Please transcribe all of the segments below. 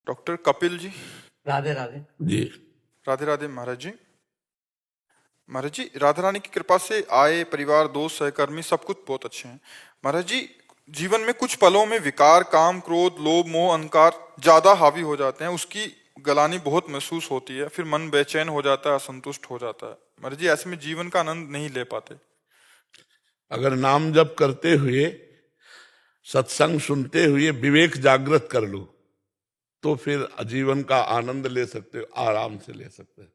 Doctor Kapil ji. Radhe Radhe ji. Radhe Radhe महाराज जी। महाराज जी, राधा रानी की कृपा से आए परिवार, दोस्त, सहकर्मी सब कुछ बहुत अच्छे हैं। महाराज जी, जीवन में कुछ पलों में विकार, काम, क्रोध, लोभ, मोह, अहंकार ज्यादा हावी हो जाते हैं। उसकी गलानी बहुत महसूस होती है, फिर मन बेचैन हो जाता है, असंतुष्ट हो जाता है। महाराज जी, ऐसे में जीवन का आनंद नहीं ले पाते। अगर नाम जप करते हुए, सत्संग सुनते हुए विवेक जागृत कर लो तो फिर जीवन का आनंद ले सकते हो, आराम से ले सकते हो।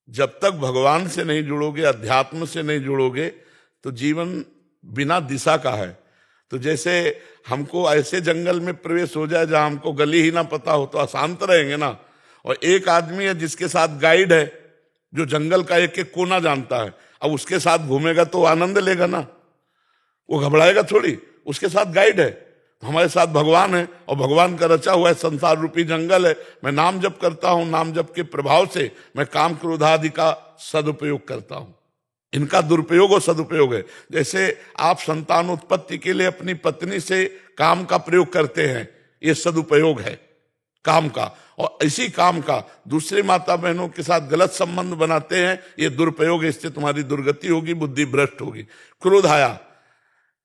जब तक भगवान से नहीं जुड़ोगे, अध्यात्म से नहीं जुड़ोगे, तो जीवन बिना दिशा का है। तो जैसे हमको ऐसे जंगल में प्रवेश हो जाए जहां हमको गली ही ना पता हो तो अशांत रहेंगे ना। और एक आदमी है जिसके साथ गाइड है, जो जंगल का एक एक कोना जानता है, अब उसके साथ घूमेगा तो आनंद लेगा ना, वो घबराएगा थोड़ी। उसके साथ गाइड है, हमारे साथ भगवान है, और भगवान का रचा हुआ है संसार रूपी जंगल है। मैं नाम जप करता हूं, नाम जप के प्रभाव से मैं काम क्रोध आदि का सदुपयोग करता हूं। इनका दुरुपयोग और सदुपयोग है। जैसे आप संतान उत्पत्ति के लिए अपनी पत्नी से काम का प्रयोग करते हैं, ये सदुपयोग है काम का। और इसी काम का दूसरे माता बहनों के साथ गलत संबंध बनाते हैं, ये दुरुपयोग है। इससे तुम्हारी दुर्गति होगी, बुद्धि भ्रष्ट होगी। क्रोध आया,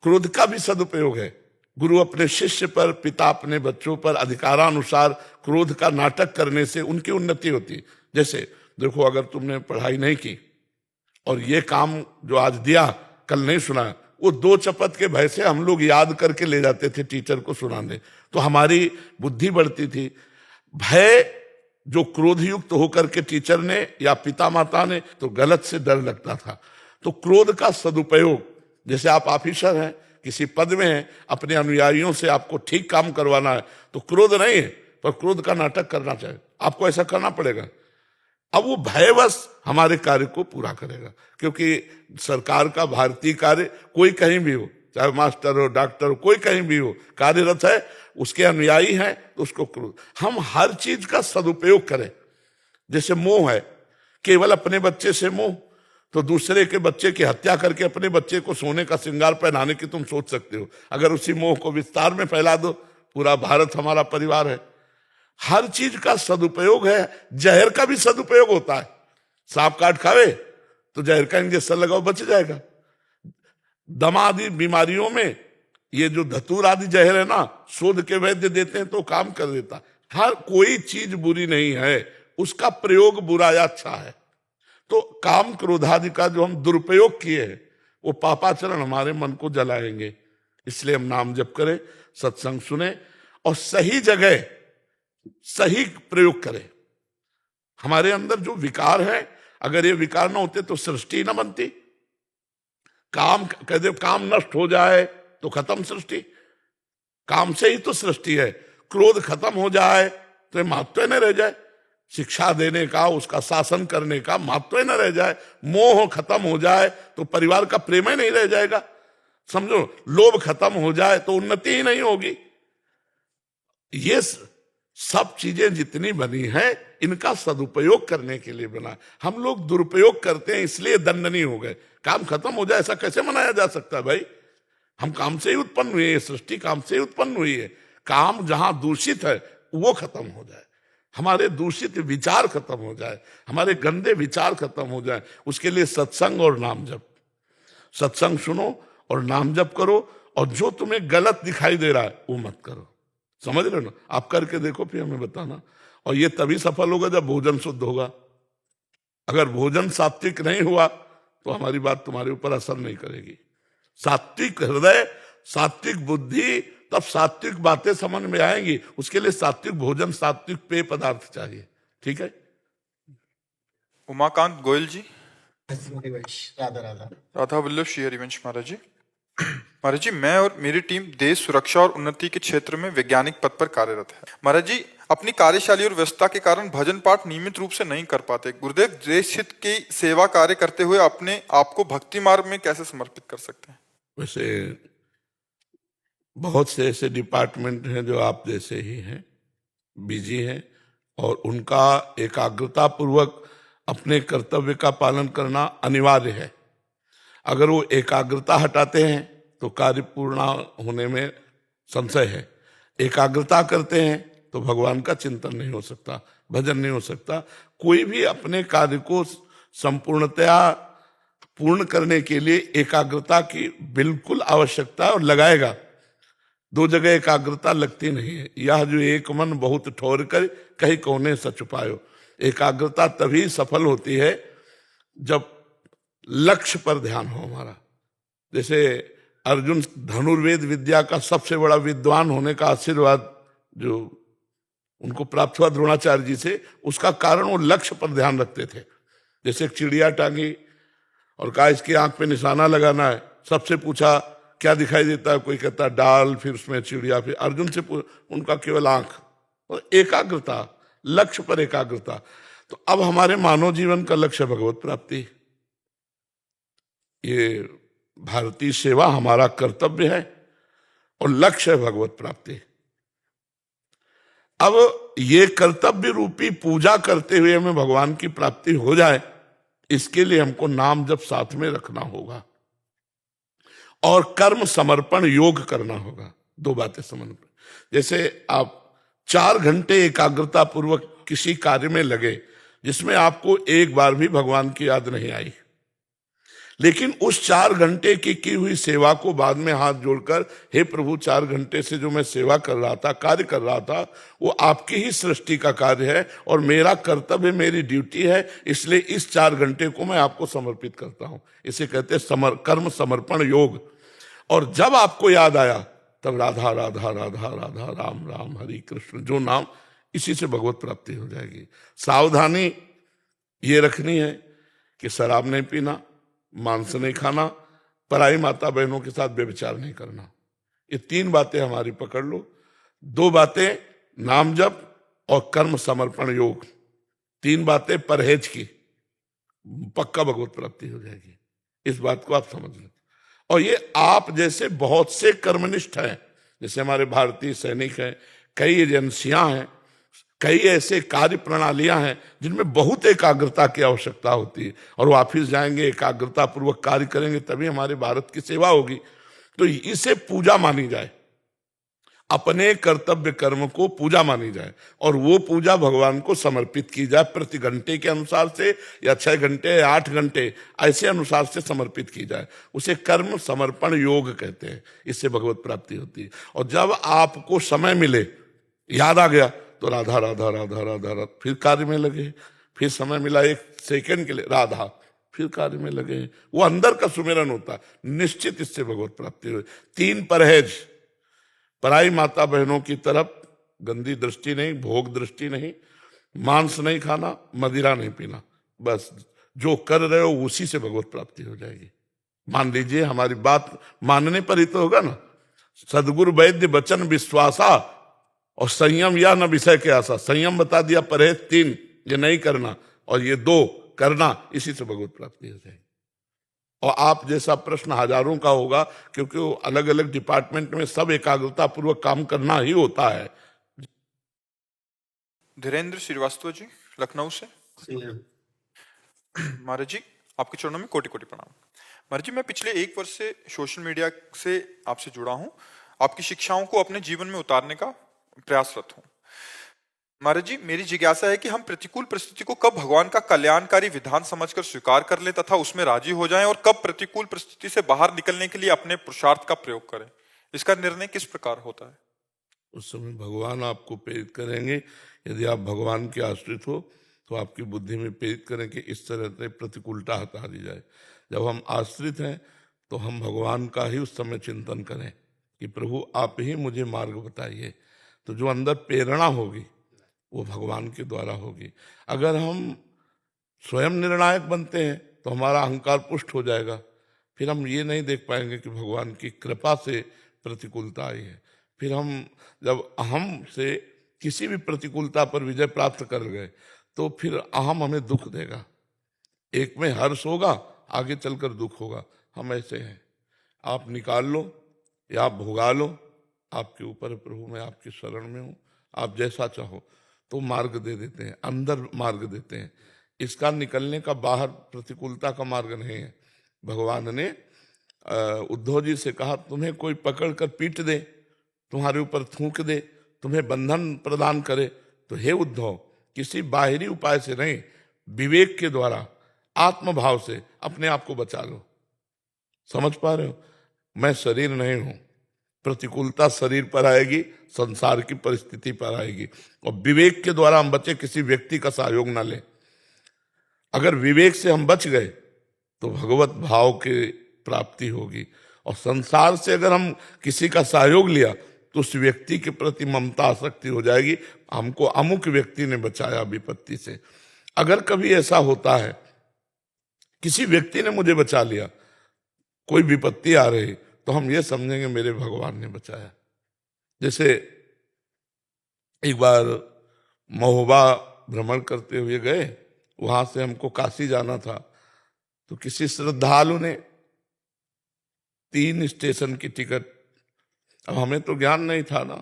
क्रोध का भी सदुपयोग है। गुरु अपने शिष्य पर, पिता अपने बच्चों पर अधिकारानुसार क्रोध का नाटक करने से उनकी उन्नति होती है। जैसे देखो, अगर तुमने पढ़ाई नहीं की और ये काम जो आज दिया कल नहीं सुना, वो 2 चपत के भय से हम लोग याद करके ले जाते थे टीचर को सुनाने, तो हमारी बुद्धि बढ़ती थी। भय जो क्रोधयुक्त होकर के टीचर ने या पिता माता ने, तो गलत से डर लगता था। तो क्रोध का सदुपयोग, जैसे आप ऑफिसर हैं, किसी पद में हैं, अपने अनुयायियों से आपको ठीक काम करवाना है, तो क्रोध नहीं है पर क्रोध का नाटक करना चाहिए, आपको ऐसा करना पड़ेगा। अब वो भयवश हमारे कार्य को पूरा करेगा, क्योंकि सरकार का भारतीय कार्य कोई कहीं भी हो, चाहे मास्टर हो, डॉक्टर हो, कोई कहीं भी हो, कार्यरत है, उसके अनुयायी हैं, तो उसको क्रोध। हम हर चीज का सदुपयोग करें। जैसे मोह है, केवल अपने बच्चे से मोह, तो दूसरे के बच्चे की हत्या करके अपने बच्चे को सोने का श्रृंगार पहनाने की तुम सोच सकते हो। अगर उसी मोह को विस्तार में फैला दो, पूरा भारत हमारा परिवार है। हर चीज का सदुपयोग है। जहर का भी सदुपयोग होता है। सांप काट खावे तो जहर का इंजेक्शन लगाओ, बच जाएगा। दमा आदि बीमारियों में ये जो धतूर आदि जहर है ना, शोध के वैद्य देते हैं तो काम कर देता। हर कोई चीज बुरी नहीं है, उसका प्रयोग बुरा या अच्छा है। तो काम क्रोधादि का जो हम दुरुपयोग किए हैं, वो पापाचरण हमारे मन को जलाएंगे। इसलिए हम नाम जप करें, सत्संग सुने और सही जगह सही प्रयोग करें। हमारे अंदर जो विकार है, अगर ये विकार ना होते तो सृष्टि ना बनती। काम कहते काम नष्ट हो जाए तो खत्म सृष्टि, काम से ही तो सृष्टि है। क्रोध खत्म हो जाए तो महत्व न रह जाए, शिक्षा देने का, उसका शासन करने का महत्व न रह जाए। मोह खत्म हो जाए तो परिवार का प्रेम ही नहीं रह जाएगा, समझो। लोभ खत्म हो जाए तो उन्नति ही नहीं होगी। ये सब चीजें जितनी बनी हैं, इनका सदुपयोग करने के लिए बना। हम लोग दुरुपयोग करते हैं, इसलिए दंडनीय हो गए। काम खत्म हो जाए ऐसा कैसे मनाया जा सकता है भाई? हम काम से ही उत्पन्न हुए हैं, सृष्टि काम से ही उत्पन्न हुई है। काम जहां दूषित है वो खत्म हो जाए, हमारे दूषित विचार खत्म हो जाए, हमारे गंदे विचार खत्म हो जाए, उसके लिए सत्संग और नाम जप। सत्संग सुनो और नाम जप करो, और जो तुम्हें गलत दिखाई दे रहा है वो मत करो। समझ रहे हो ना? आप करके देखो, फिर हमें बताना। और ये तभी सफल होगा जब भोजन शुद्ध होगा। अगर भोजन सात्विक नहीं हुआ तो हमारी बात तुम्हारे ऊपर असर नहीं करेगी। सात्विक हृदय, सात्विक बुद्धि, तब सात्विक बातें समझ में आएंगी। उसके लिए सात्विक भोजन, सात्विक पेय पदार्थ चाहिए। ठीक है। उमाकांत गोयल जी। राधा राधा राधा वल्लभ श्री हरिवंश महाराज जी। महाराज जी, मैं और मेरी टीम देश सुरक्षा और उन्नति के क्षेत्र में वैज्ञानिक पद पर कार्यरत है। महाराज जी, अपनी कार्यशाली और व्यस्तता के कारण भजन पाठ नियमित रूप से नहीं कर पाते। गुरुदेव, देश हित की सेवा कार्य करते हुए अपने आप को भक्ति मार्ग में कैसे समर्पित कर सकते हैं? वैसे बहुत से ऐसे डिपार्टमेंट हैं जो आप जैसे ही हैं, बिजी हैं, और उनका एकाग्रता पूर्वक अपने कर्तव्य का पालन करना अनिवार्य है। अगर वो एकाग्रता हटाते हैं तो कार्य पूर्ण होने में संशय है। एकाग्रता करते हैं तो भगवान का चिंतन नहीं हो सकता, भजन नहीं हो सकता। कोई भी अपने कार्य को संपूर्णतया पूर्ण करने के लिए एकाग्रता की बिल्कुल आवश्यकता है और लगाएगा। दो जगह एकाग्रता लगती नहीं है। यह जो एक मन बहुत ठोर कर कहीं कोने सच पायो, एकाग्रता तभी सफल होती है जब लक्ष्य पर ध्यान हो हमारा। जैसे अर्जुन धनुर्वेद विद्या का सबसे बड़ा विद्वान होने का आशीर्वाद जो उनको प्राप्त हुआ द्रोणाचार्य जी से, उसका कारण वो लक्ष्य पर ध्यान रखते थे। जैसे एक चिड़िया टांगी और कहा इसकी आंख पे निशाना लगाना है, सबसे पूछा क्या दिखाई देता है, कोई कहता डाल, फिर उसमें चिड़िया, फिर अर्जुन से उनका केवल आंख और एकाग्रता, लक्ष्य पर एकाग्रता। तो अब हमारे मानव जीवन का लक्ष्य भगवत प्राप्ति, ये भारतीय सेवा हमारा कर्तव्य है और लक्ष्य है भगवत प्राप्ति। अब ये कर्तव्य रूपी पूजा करते हुए हमें भगवान की प्राप्ति हो जाए, इसके लिए हमको नाम जप साथ में रखना होगा और कर्म समर्पण योग करना होगा। दो बातें समर्पण, जैसे आप 4 घंटे एकाग्रता पूर्वक किसी कार्य में लगे जिसमें आपको एक बार भी भगवान की याद नहीं आई, लेकिन उस 4 घंटे की हुई सेवा को बाद में हाथ जोड़कर, हे प्रभु 4 घंटे से जो मैं सेवा कर रहा था, कार्य कर रहा था, वो आपकी ही सृष्टि का कार्य है और मेरा कर्तव्य, मेरी ड्यूटी है, इसलिए इस 4 घंटे को मैं आपको समर्पित करता हूं। इसे कहते हैं कर्म समर्पण योग। और जब आपको याद आया तब राधा राधा राधा राधा राम राम हरि कृष्ण जो नाम, इसी से भगवत प्राप्ति हो जाएगी। सावधानी ये रखनी है कि शराब नहीं पीना, मांस नहीं खाना, पराई माता बहनों के साथ व्यभिचार नहीं करना। ये 3 बातें हमारी पकड़ लो। 2 बातें नाम जप और कर्म समर्पण योग, 3 बातें परहेज की, पक्का भगवत प्राप्ति हो जाएगी। इस बात को आप समझ लें। और ये आप जैसे बहुत से कर्मनिष्ठ हैं, जैसे हमारे भारतीय सैनिक हैं, कई एजेंसियां हैं, कई ऐसे कार्य प्रणालियां हैं जिनमें बहुत एकाग्रता की आवश्यकता होती है, और वो ऑफिस जाएंगे, एकाग्रता पूर्वक कार्य करेंगे, तभी हमारे भारत की सेवा होगी। तो इसे पूजा मानी जाए, अपने कर्तव्य कर्म को पूजा मानी जाए, और वो पूजा भगवान को समर्पित की जाए। प्रति घंटे के अनुसार से या 6 घंटे 8 घंटे ऐसे अनुसार से समर्पित की जाए, उसे कर्म समर्पण योग कहते हैं। इससे भगवत प्राप्ति होती है। और जब आपको समय मिले, याद आ गया, तो राधा राधा राधा राधा राधा, फिर कार्य में लगे। फिर समय मिला 1 सेकंड के लिए, राधा, फिर कार्य में लगे। वो अंदर का सुमिरन होता है, निश्चित इससे भगवत प्राप्ति हो। 3 परहेज, पराई माता बहनों की तरफ गंदी दृष्टि नहीं, भोग दृष्टि नहीं, मांस नहीं खाना, मदिरा नहीं पीना, बस जो कर रहे हो उसी से भगवत प्राप्ति हो जाएगी। मान लीजिए, हमारी बात मानने पर ही तो होगा ना। सदगुरु वैद्य वचन विश्वासा और संयम या न विषय के आशा। संयम बता दिया, परहेज 3 ये नहीं करना, और ये 2 करना, इसी से भगवत प्राप्ति हो जाएगी। और आप जैसा प्रश्न हजारों का होगा, क्योंकि वो अलग अलग डिपार्टमेंट में सब एकाग्रता पूर्वक काम करना ही होता है। धीरेन्द्र श्रीवास्तव जी, लखनऊ से। महाराज जी, आपके चरणों में कोटि कोटि प्रणाम। महाराज जी, मैं पिछले 1 वर्ष से सोशल मीडिया से आपसे जुड़ा हूं, आपकी शिक्षाओं को अपने जीवन में उतारने का प्रयासरत हूं। महाराज जी, मेरी जिज्ञासा है कि हम प्रतिकूल परिस्थिति को कब भगवान का कल्याणकारी विधान समझकर स्वीकार कर लें तथा उसमें राजी हो जाएं, और कब प्रतिकूल परिस्थिति से बाहर निकलने के लिए अपने पुरुषार्थ का प्रयोग करें। इसका निर्णय किस प्रकार होता है? उस समय भगवान आपको प्रेरित करेंगे। यदि आप भगवान के आश्रित हो तो आपकी बुद्धि में प्रेरित करें कि इस तरह से प्रतिकूलता हटा दी जाए। जब हम आश्रित हैं तो हम भगवान का ही उस समय चिंतन करें कि प्रभु आप ही मुझे मार्ग बताइए। तो जो अंदर प्रेरणा होगी वो भगवान के द्वारा होगी। अगर हम स्वयं निर्णायक बनते हैं तो हमारा अहंकार पुष्ट हो जाएगा, फिर हम ये नहीं देख पाएंगे कि भगवान की कृपा से प्रतिकूलता आई है। फिर हम जब अहम से किसी भी प्रतिकूलता पर विजय प्राप्त कर गए तो फिर अहम हमें दुख देगा। एक में हर्ष होगा, आगे चलकर दुख होगा। हम ऐसे हैं, आप निकाल लो या आप भोगा लो, आपके ऊपर है प्रभु, मैं आपकी शरण में हूँ, आप जैसा चाहो। तो मार्ग दे देते हैं, अंदर मार्ग देते हैं। इसका निकलने का बाहर प्रतिकूलता का मार्ग नहीं है। भगवान ने उद्धव जी से कहा, तुम्हें कोई पकड़ कर पीट दे, तुम्हारे ऊपर थूक दे, तुम्हें बंधन प्रदान करे। तो हे उद्धव, किसी बाहरी उपाय से नहीं, विवेक के द्वारा, आत्मभाव से अपने आप को बचा लो। समझ पा रहे हो? मैं शरीर नहीं हूं। प्रतिकूलता शरीर पर आएगी, संसार की परिस्थिति पर आएगी, और विवेक के द्वारा हम बचे, किसी व्यक्ति का सहयोग ना लें। अगर विवेक से हम बच गए तो भगवत भाव की प्राप्ति होगी, और संसार से अगर हम किसी का सहयोग लिया तो उस व्यक्ति के प्रति ममता आसक्ति हो जाएगी, हमको अमुक व्यक्ति ने बचाया विपत्ति से। अगर कभी ऐसा होता है किसी व्यक्ति ने मुझे बचा लिया, कोई विपत्ति आ रही, तो हम ये समझेंगे मेरे भगवान ने बचाया। जैसे एक बार महोबा भ्रमण करते हुए गए, वहां से हमको काशी जाना था, तो किसी श्रद्धालु ने 3 स्टेशन की टिकट, अब हमें तो ज्ञान नहीं था ना,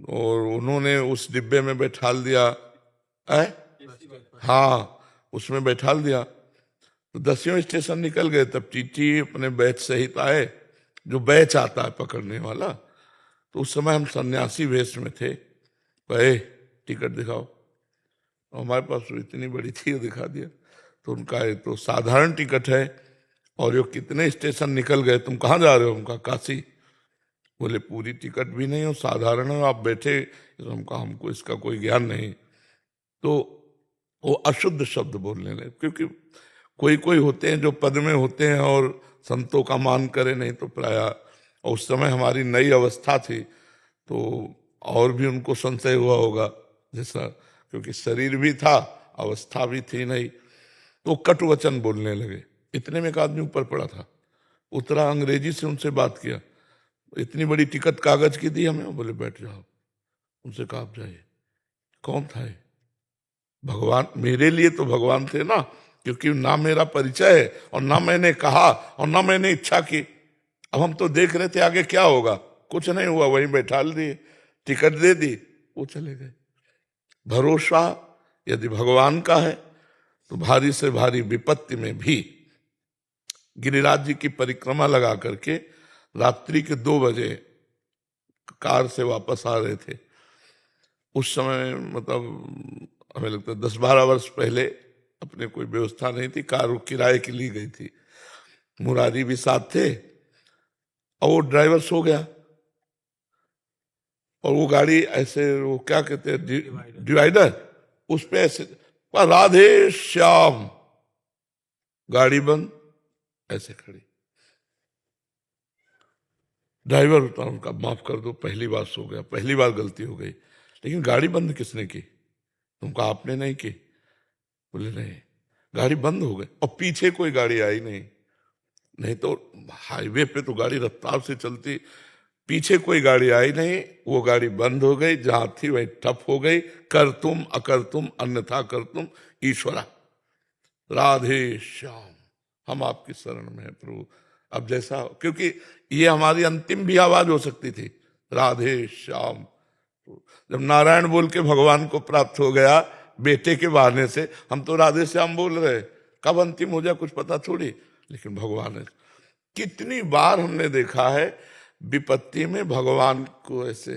और उन्होंने उस डिब्बे में बैठाल दिया है, हाँ उसमें बैठाल दिया। तो 10वें स्टेशन निकल गए, तब टीटी अपने बैच सहित आए, जो बैच आता है पकड़ने वाला। तो उस समय हम सन्यासी वेश में थे, कहे टिकट दिखाओ, हमारे पास तो इतनी बड़ी थी, दिखा दिया। तो उनका ये तो साधारण टिकट है, और ये कितने स्टेशन निकल गए, तुम कहाँ जा रहे हो? उनका काशी। बोले पूरी टिकट भी नहीं हो, साधारण हो, आप बैठे। तो हमका हमको इसका कोई ज्ञान नहीं। तो वो अशुद्ध शब्द बोलने लगे, क्योंकि कोई कोई होते हैं जो पद में होते हैं और संतों का मान करे, नहीं तो प्राय, और उस समय हमारी नई अवस्था थी, तो और भी उनको संशय हुआ होगा जैसा, क्योंकि शरीर भी था, अवस्था भी थी नहीं, तो कटु वचन बोलने लगे। इतने में एक आदमी ऊपर पड़ा था, उतरा, अंग्रेजी से उनसे बात किया, इतनी बड़ी टिकट कागज की दी हमें। बोले बैठ जाओ। उनसे कहा आप जाइए। कौन था ये? भगवान। मेरे लिए तो भगवान थे ना, क्योंकि ना मेरा परिचय है, और ना मैंने कहा, और ना मैंने इच्छा की। अब हम तो देख रहे थे आगे क्या होगा, कुछ नहीं हुआ, वहीं बैठा दिए, टिकट दे दी, वो चले गए। भरोसा यदि भगवान का है तो भारी से भारी विपत्ति में भी, गिरिराज जी की परिक्रमा लगा करके रात्रि के 2 बजे कार से वापस आ रहे थे। उस समय मतलब हमें लगता है 10-12 वर्ष पहले अपने कोई व्यवस्था नहीं थी, कार किराए की ली गई थी, मुरारी भी साथ थे, और वो ड्राइवर सो गया, और वो गाड़ी ऐसे, वो क्या कहते हैं, डिवाइडर, उस पे ऐसे राधे श्याम, गाड़ी बंद, ऐसे खड़ी। ड्राइवर उतना उनका, माफ कर दो, पहली बार सो गया, पहली बार गलती हो गई, लेकिन गाड़ी बंद किसने की? तुमको आपने नहीं की? बोले नहीं, गाड़ी बंद हो गई, और पीछे कोई गाड़ी आई नहीं। नहीं तो हाईवे पे तो गाड़ी रफ्तार से चलती, पीछे कोई गाड़ी आई नहीं, वो गाड़ी बंद हो गई, जहां थी वही ठप हो गई। कर तुम अकर तुम अन्यथा कर तुम ईश्वरा, राधे श्याम, हम आपकी शरण में है प्रभु। अब जैसा, क्योंकि ये हमारी अंतिम भी आवाज हो सकती थी, राधे श्याम। जब नारायण बोल के भगवान को प्राप्त हो गया बेटे के बहाने से, हम तो राधे श्याम बोल रहे, कब अंतिम हो जाए कुछ पता थोड़ी, लेकिन भगवान है। कितनी बार हमने देखा है विपत्ति में भगवान को ऐसे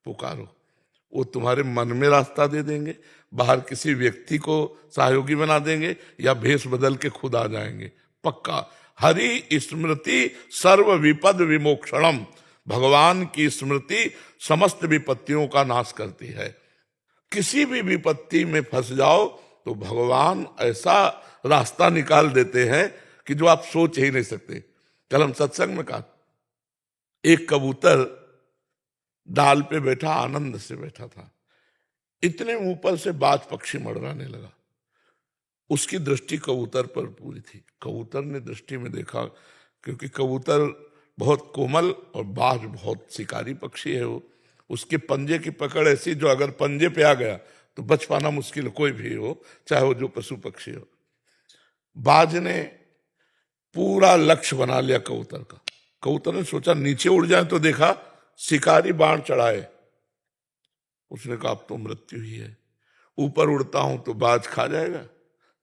पुकारो, वो तुम्हारे मन में रास्ता दे देंगे, बाहर किसी व्यक्ति को सहयोगी बना देंगे, या भेष बदल के खुद आ जाएंगे, पक्का। हरि स्मृति सर्व विपद विमोक्षणम, भगवान की स्मृति समस्त विपत्तियों का नाश करती है। किसी भी विपत्ति में फंस जाओ तो भगवान ऐसा रास्ता निकाल देते हैं कि जो आप सोच ही नहीं सकते। कल हम सत्संग में कहा, एक कबूतर डाल पे बैठा, आनंद से बैठा था, इतने ऊपर से बाज पक्षी मड़राने लगा, उसकी दृष्टि कबूतर पर पूरी थी। कबूतर ने दृष्टि में देखा, क्योंकि कबूतर बहुत कोमल और बाज बहुत शिकारी पक्षी है, वो उसके पंजे की पकड़ ऐसी, जो अगर पंजे पे आ गया तो बच पाना मुश्किल, कोई भी हो, चाहे वो जो पशु पक्षी हो। बाज ने पूरा लक्ष्य बना लिया कबूतर का। कबूतर ने सोचा नीचे उड़ जाए, तो देखा शिकारी बाण चढ़ाए, उसने कहा अब तो मृत्यु ही है, ऊपर उड़ता हूं तो बाज खा जाएगा,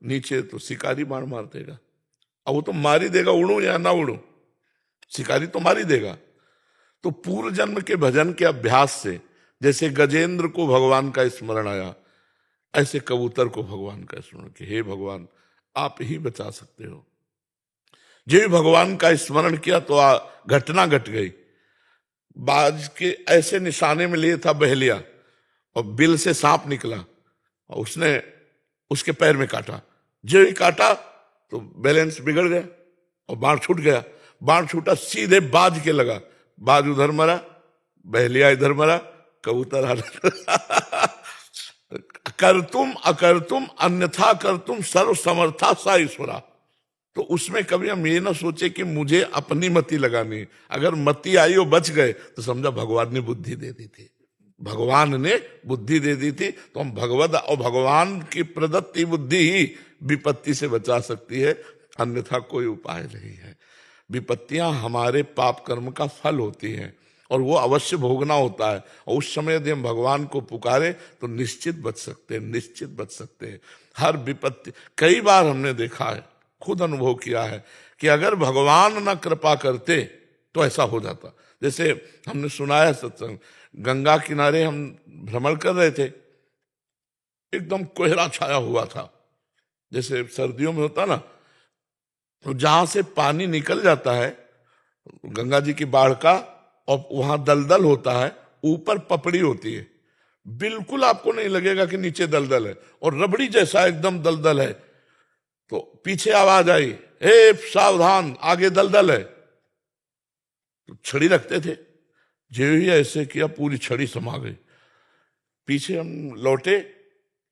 नीचे तो शिकारी बाण मार देगा, अब वो तो मार ही देगा, उड़ूं या ना उड़ूं, शिकारी तो मार ही देगा। तो पूर्व जन्म के भजन के अभ्यास से जैसे गजेंद्र को भगवान का स्मरण आया, ऐसे कबूतर को भगवान का स्मरण कि हे भगवान आप ही बचा सकते हो। जो भी भगवान का स्मरण किया तो घटना घट गई। बाज के ऐसे निशाने में लिए था बहेलिया और बिल से सांप निकला और उसने उसके पैर में काटा। जो ही काटा तो बैलेंस बिगड़ गया और बाण छूट गया। बाण छूटा सीधे बाज के लगा, बाज उधर मरा, बहेलिया इधर मरा, कबूतर कर तुम अकर तुम अन्यथा कर तुम सर्व समर्था सा ईश्वरा। तो उसमें कभी हम ये ना सोचे कि मुझे अपनी मति लगानी, अगर मति आई और बच गए तो समझा भगवान ने बुद्धि दे दी थी, भगवान ने बुद्धि दे दी थी। तो हम भगवत और भगवान की प्रदत्ति बुद्धि ही विपत्ति से बचा सकती है, अन्यथा कोई उपाय नहीं है। विपत्तियां हमारे पाप कर्म का फल होती हैं और वो अवश्य भोगना होता है, और उस समय यदि हम भगवान को पुकारे तो निश्चित बच सकते हैं, निश्चित बच सकते हैं। हर विपत्ति, कई बार हमने देखा है, खुद अनुभव किया है कि अगर भगवान न कृपा करते तो ऐसा हो जाता। जैसे हमने सुना है सत्संग, गंगा किनारे हम भ्रमण कर रहे थे, एकदम कोहरा छाया हुआ था, जैसे सर्दियों में होता ना, तो जहां से पानी निकल जाता है गंगा जी की बाढ़ का और वहां दलदल होता है, ऊपर पपड़ी होती है, बिल्कुल आपको नहीं लगेगा कि नीचे दलदल है, और रबड़ी जैसा एकदम दलदल है। तो पीछे आवाज आई, हे सावधान आगे दलदल है। तो छड़ी रखते थे, जो ही ऐसे किया पूरी छड़ी समा गई। पीछे हम लौटे,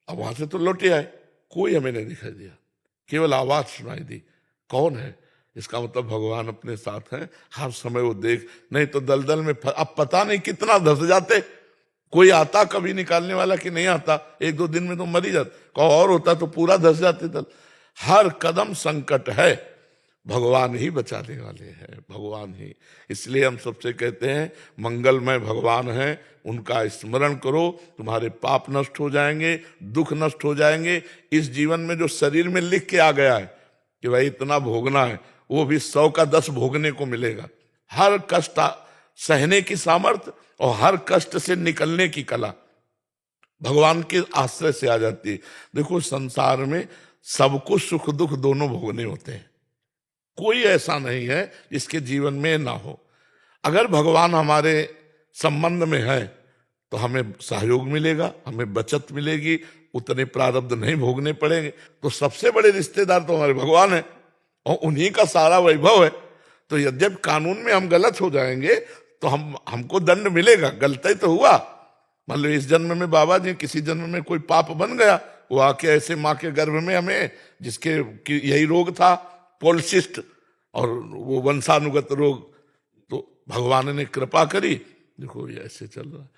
अब वहां से तो लौटे आए, कोई हमें नहीं दिखाई दिया, केवल आवाज सुनाई दी। कौन है? इसका मतलब भगवान अपने साथ हैं, हर समय वो देख। नहीं तो दलदल में अब पता नहीं कितना धस जाते, कोई आता कभी निकालने वाला कि नहीं आता, एक दो दिन में तो मर ही जाता, और होता तो पूरा धस जाते दल। हर कदम संकट है, भगवान ही बचाने वाले हैं, भगवान ही। इसलिए हम सबसे कहते हैं मंगलमय भगवान हैं, उनका स्मरण करो, तुम्हारे पाप नष्ट हो जाएंगे, दुख नष्ट हो जाएंगे। इस जीवन में जो शरीर में लिख के आ गया है कि भाई इतना भोगना है, वो भी 100 का 10 भोगने को मिलेगा। हर कष्ट सहने की सामर्थ्य और हर कष्ट से निकलने की कला भगवान के आश्रय से आ जाती है। देखो संसार में सबको सुख दुख दोनों भोगने होते हैं, कोई ऐसा नहीं है जिसके जीवन में ना हो। अगर भगवान हमारे संबंध में है तो हमें सहयोग मिलेगा, हमें बचत मिलेगी, उतने प्रारब्ध नहीं भोगने पड़ेंगे। तो सबसे बड़े रिश्तेदार तो हमारे भगवान है और उन्हीं का सारा वैभव है। तो यद्यप कानून में हम गलत हो जाएंगे तो हमको दंड मिलेगा, गलती तो हुआ। मान लो इस जन्म में बाबा जी, किसी जन्म में कोई पाप बन गया, वो आके ऐसे माँ के गर्भ में हमें, जिसके यही रोग था पॉलिसिस्ट और वो वंशानुगत रोग, तो भगवान ने कृपा करी, देखो ये ऐसे चल रहा है।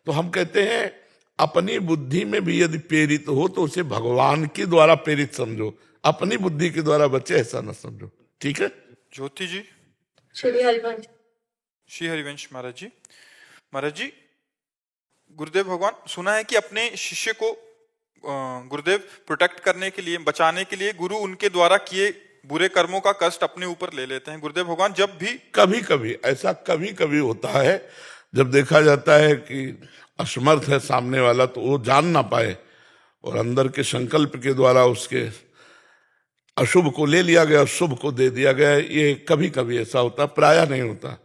तो हम कहते हैं अपनी बुद्धि में भी यदि प्रेरित हो तो उसे भगवान के द्वारा प्रेरित समझो, अपनी बुद्धि के द्वारा बच्चे ऐसा न समझो। ठीक है ज्योति जी। श्री हरिवंश। श्री हरिवंश महाराज जी। महाराज जी, गुरुदेव भगवान, सुना है कि अपने शिष्य को गुरुदेव प्रोटेक्ट करने के लिए, बचाने के लिए, गुरु उनके द्वारा किए बुरे कर्मों का कष्ट अपने ऊपर ले लेते हैं। गुरुदेव भगवान जब भी कभी कभी ऐसा कभी कभी होता है, जब देखा जाता है कि असमर्थ है सामने वाला, तो वो जान ना पाए और अंदर के संकल्प के द्वारा उसके अशुभ को ले लिया गया, शुभ को दे दिया गया। ये कभी कभी ऐसा होता, प्रायः नहीं होता,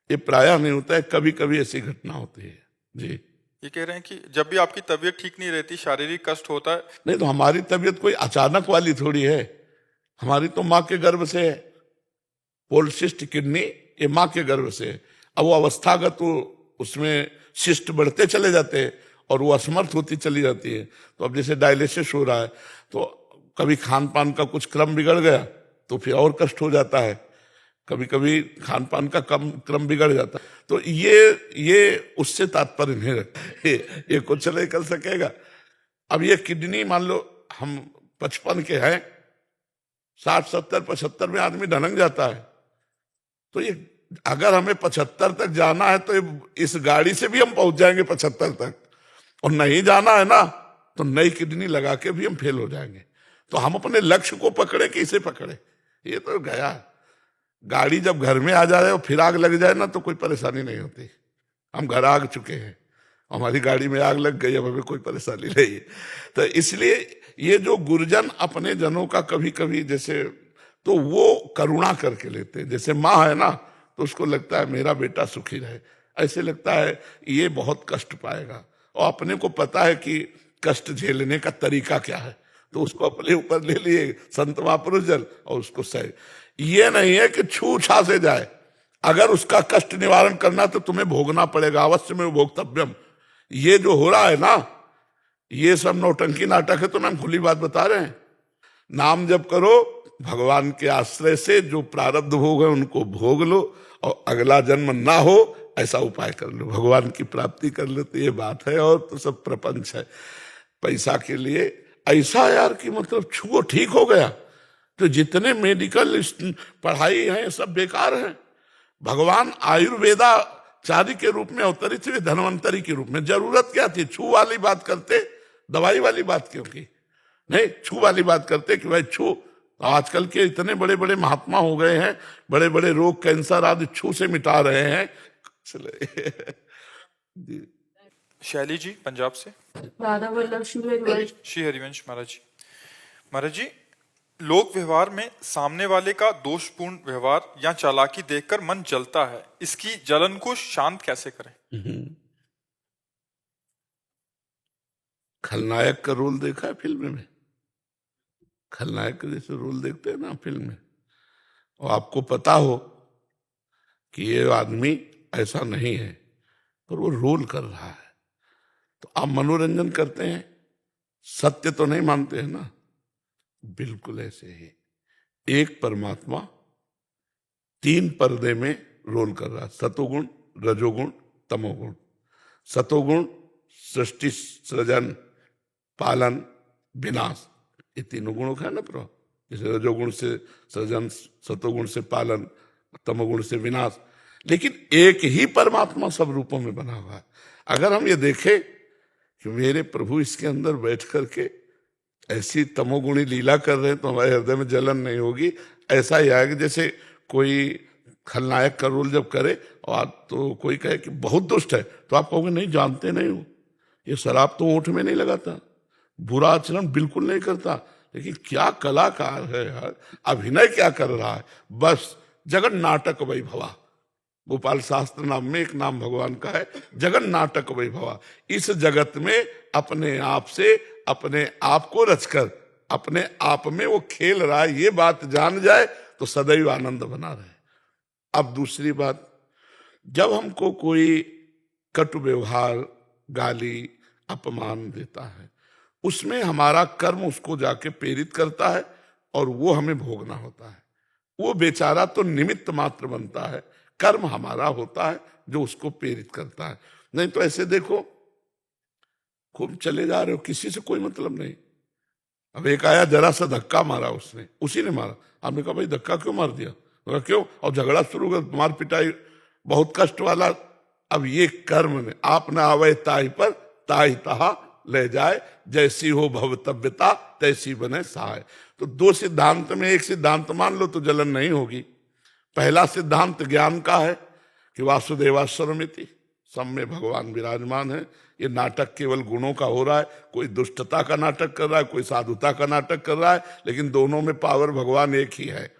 ये प्रायः नहीं होता है, कभी कभी ऐसी घटना होती है। जी, ये कह रहे हैं कि जब भी आपकी तबीयत ठीक नहीं रहती, शारीरिक कष्ट होता है। नहीं तो हमारी तबीयत कोई अचानक वाली थोड़ी है, हमारी तो माँ के गर्भ से है, पॉलिसिस्ट किडनी ये माँ के गर्भ से है। अब वो अवस्थागत उसमें शिस्ट बढ़ते चले जाते हैं और वो असमर्थ होती चली जाती है। तो अब जैसे डायलिसिस हो रहा है तो कभी खान पान का कुछ क्रम बिगड़ गया तो फिर और कष्ट हो जाता है, कभी कभी खान पान का क्रम बिगड़ जाता है। तो ये उससे तात्पर्य नहीं रखता, ये कुछ नहीं कर सकेगा। अब ये किडनी मान लो हम 55 के हैं, 60, 70, 75 में आदमी ढनक जाता है। तो ये अगर हमें 75 तक जाना है तो इस गाड़ी से भी हम पहुंच जाएंगे 75 तक, और नहीं जाना है ना तो नई किडनी लगा के भी हम फेल हो जाएंगे। तो हम अपने लक्ष्य को पकड़े कि इसे पकड़े, ये तो गया। गाड़ी जब घर में आ जाए और फिर आग लग जाए ना तो कोई परेशानी नहीं होती, हम घर आ चुके हैं। हमारी गाड़ी में आग लग गई, अब हमें कोई परेशानी नहीं है। तो इसलिए ये जो गुरुजन अपने जनों का कभी कभी जैसे, तो वो करुणा करके लेते हैं। जैसे माँ है ना, तो उसको लगता है मेरा बेटा सुखी रहे, ऐसे लगता है ये बहुत कष्ट पाएगा, और अपने को पता है कि कष्ट झेलने का तरीका क्या है, तो उसको अपने ऊपर ले लिए संत महापुरुष जन और उसको सह। ये नहीं है कि छू छा से जाए, अगर उसका कष्ट निवारण करना तो तुम्हें भोगना पड़ेगा, अवश्य में भोक्तव्यम। ये जो हो रहा है ना, ये सब नौटंकी नाटक है, तो हम खुली बात बता रहे हैं। नाम जप करो, भगवान के आश्रय से जो प्रारब्ध भोग है उनको भोग लो, और अगला जन्म ना हो ऐसा उपाय कर लो, भगवान की प्राप्ति कर लो। तो ये बात है, और तो सब प्रपंच है पैसा के लिए। ऐसा यार कि मतलब छुओ ठीक हो गया, तो जितने मेडिकल पढ़ाई है सब बेकार है। भगवान आयुर्वेदाचार्य के रूप में अवतरित हुए, धन्वंतरी के रूप में। जरूरत क्या थी? छू वाली बात करते, दवाई वाली बात क्यों की? नहीं, छू वाली बात करते कि भाई छू। आजकल के इतने बड़े बड़े महात्मा हो गए हैं, बड़े बड़े रोग कैंसर आदि छू से मिटा रहे हैं। शैली जी पंजाब से। राधा वल्लभ श्री हरिवंश। श्री हरिवंश महाराज जी। महाराज जी, लोक व्यवहार में सामने वाले का दोषपूर्ण व्यवहार या चालाकी देखकर मन जलता है, इसकी जलन को शांत कैसे करें? खलनायक का रोल देखा है फिल्म में? खलनायक जैसे रोल देखते हैं ना फिल्म में, और आपको पता हो कि ये आदमी ऐसा नहीं है, पर वो रोल कर रहा है, तो आप मनोरंजन करते हैं, सत्य तो नहीं मानते हैं ना। बिल्कुल ऐसे ही एक परमात्मा 3 पर्दे में रोल कर रहा है, सतोगुण, रजोगुण, तमोगुण। सतोगुण सृष्टि, सृजन, पालन, विनाश, ये तीनों गुणों का है ना प्रभाव। जैसे रजोगुण से सृजन, सतोगुण से पालन, तमोगुण से विनाश। लेकिन एक ही परमात्मा सब रूपों में बना हुआ है। अगर हम ये देखें कि मेरे प्रभु इसके अंदर बैठ करके ऐसी तमोगुणी लीला कर रहे हैं, तो हमारे हृदय में जलन नहीं होगी। ऐसा ही आएगा जैसे कोई खलनायक का रोल जब करे और तो कोई कहे कि बहुत दुष्ट है, तो आप कहोगे नहीं, जानते नहीं हो, ये शराब तो ओंठ में नहीं लगाता, बुरा आचरण बिल्कुल नहीं करता, लेकिन क्या कलाकार है यार, अभिनय क्या कर रहा है। बस जगन नाटक वैभवा, गोपाल शास्त्र नाम में एक नाम भगवान का है, जगन नाटक वैभवा। इस जगत में अपने आप से अपने आप को रचकर अपने आप में वो खेल रहा है, ये बात जान जाए तो सदैव आनंद बना रहे। अब दूसरी बात, जब हमको कोई कटु व्यवहार, गाली, अपमान देता है, उसमें हमारा कर्म उसको जाके प्रेरित करता है और वो हमें भोगना होता है। वो बेचारा तो निमित्त मात्र बनता है, कर्म हमारा होता है जो उसको प्रेरित करता है। नहीं तो ऐसे देखो, खूब चले जा रहे हो, किसी से कोई मतलब नहीं। अब एक आया, जरा सा धक्का मारा उसने, उसी ने मारा। आपने कहा भाई धक्का क्यों मार दिया? बोला क्यों? और झगड़ा शुरू कर, मार पिटाई, बहुत कष्ट वाला। अब ये कर्म ने आप न आवे ताई पर ताई तहा ले जाए, जैसी हो भवतव्यता तैसी बने सहाय। तो 2 सिद्धांत में एक सिद्धांत मान लो तो जलन नहीं होगी। पहला सिद्धांत ज्ञान का है कि वासुदेवास्वरमिति, सब में भगवान विराजमान है। ये नाटक केवल गुणों का हो रहा है, कोई दुष्टता का नाटक कर रहा है, कोई साधुता का नाटक कर रहा है, लेकिन दोनों में पावर भगवान एक ही है,